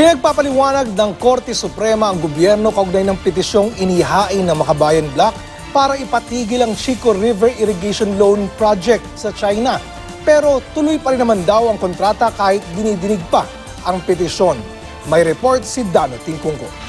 Pinagpapaliwanag ng Korte Suprema ang gobyerno kaugnay ng petisyong inihain ng Makabayan Bloc para ipatigil ang Chico River Irrigation Loan Project sa China. Pero tuloy pa rin naman daw ang kontrata kahit dinidinig pa ang petisyon. May report si Dano Tingkungko.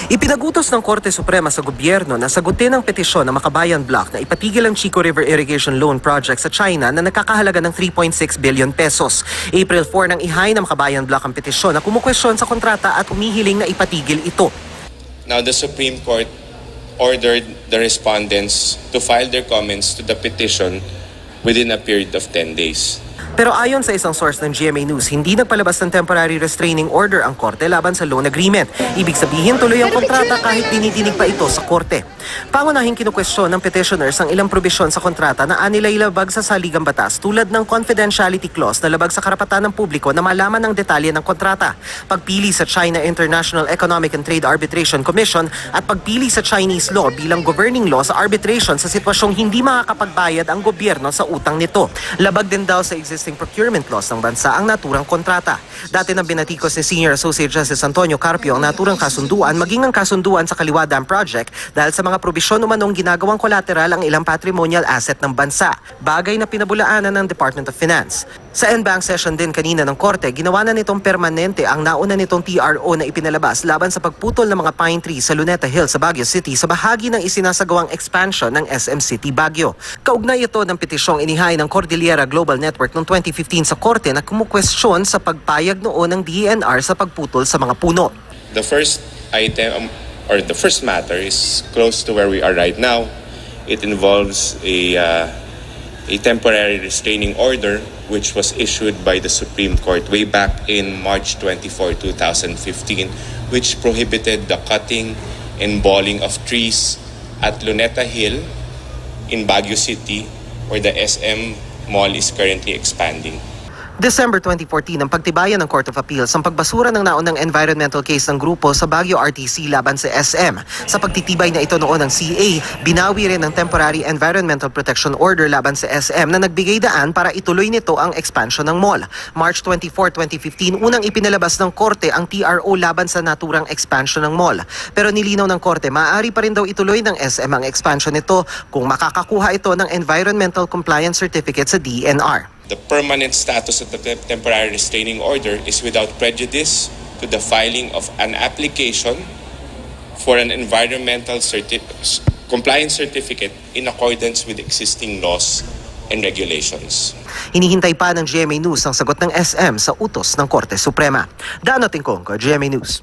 Ipinagutos ng Korte Suprema sa gobyerno na sagutin ang petisyon ng Makabayan Bloc na ipatigil ang Chico River Irrigation Loan Project sa China na nakakahalaga ng 3.6 billion pesos. April 4 nang ihain ng Makabayan Bloc ang petisyon na kumukwestiyon sa kontrata at umihiling na ipatigil ito. Now the Supreme Court ordered the respondents to file their comments to the petition within a period of 10 days. Pero ayon sa isang source ng GMA News, hindi nagpalabas ng temporary restraining order ang korte laban sa loan agreement. Ibig sabihin tuloy ang kontrata kahit dinidinig pa ito sa korte. Pangunahing kinukwestiyon ng petitioners ang ilang probisyon sa kontrata na anilay labag sa saligang batas tulad ng confidentiality clause na labag sa karapatan ng publiko na malaman ang detalye ng kontrata, pagpili sa China International Economic and Trade Arbitration Commission at pagpili sa Chinese law bilang governing law sa arbitration sa sitwasyong hindi makakapagbayad ang gobyerno sa utang nito. Labag din daw sa existing procurement laws ng bansa ang naturang kontrata. Dati nang binatikos ni Senior Associate Justice Antonio Carpio ang naturang kasunduan maging ang kasunduan sa Kaliwa Dam Project dahil sa mga probisyon umanong ginagawang collateral ang ilang patrimonial asset ng bansa, bagay na pinabulaanan ng Department of Finance. Sa en-bank session din kanina ng korte, ginawa na nitong permanente ang nauna nitong TRO na ipinalabas laban sa pagputol ng mga pine trees sa Luneta Hills sa Baguio City sa bahagi ng isinasagawang expansion ng SM City Baguio. Kaugnay ito ng petisyong inihain ng Cordillera Global Network noong 2015 sa korte na kumukwestiyon sa pagpayag noon ng DENR sa pagputol sa mga puno. The first item or the first matter is close to where we are right now. It involves a temporary restraining order which was issued by the Supreme Court way back in March 24, 2015, which prohibited the cutting and balling of trees at Luneta Hill in Baguio City, where the SM Mall is currently expanding. December 2014 ang pagtibayan ng Court of Appeals ang pagbasura ng naunang environmental case ng grupo sa Baguio RTC laban sa SM. Sa pagtitibay na ito noon ng CA, binawi rin ng temporary environmental protection order laban sa SM na nagbigay daan para ituloy nito ang expansion ng mall. March 24, 2015, unang ipinalabas ng korte ang TRO laban sa naturang expansion ng mall. Pero nilinaw ng korte, maaari pa rin daw ituloy ng SM ang expansion nito kung makakakuha ito ng environmental compliance certificate sa DENR. The permanent status of the temporary restraining order is without prejudice to the filing of an application for an environmental compliance certificate in accordance with existing laws and regulations. Hinihintay pa ng GMA News ang sagot ng SM sa utos ng Korte Suprema. Dano Tingkungko, GMA News.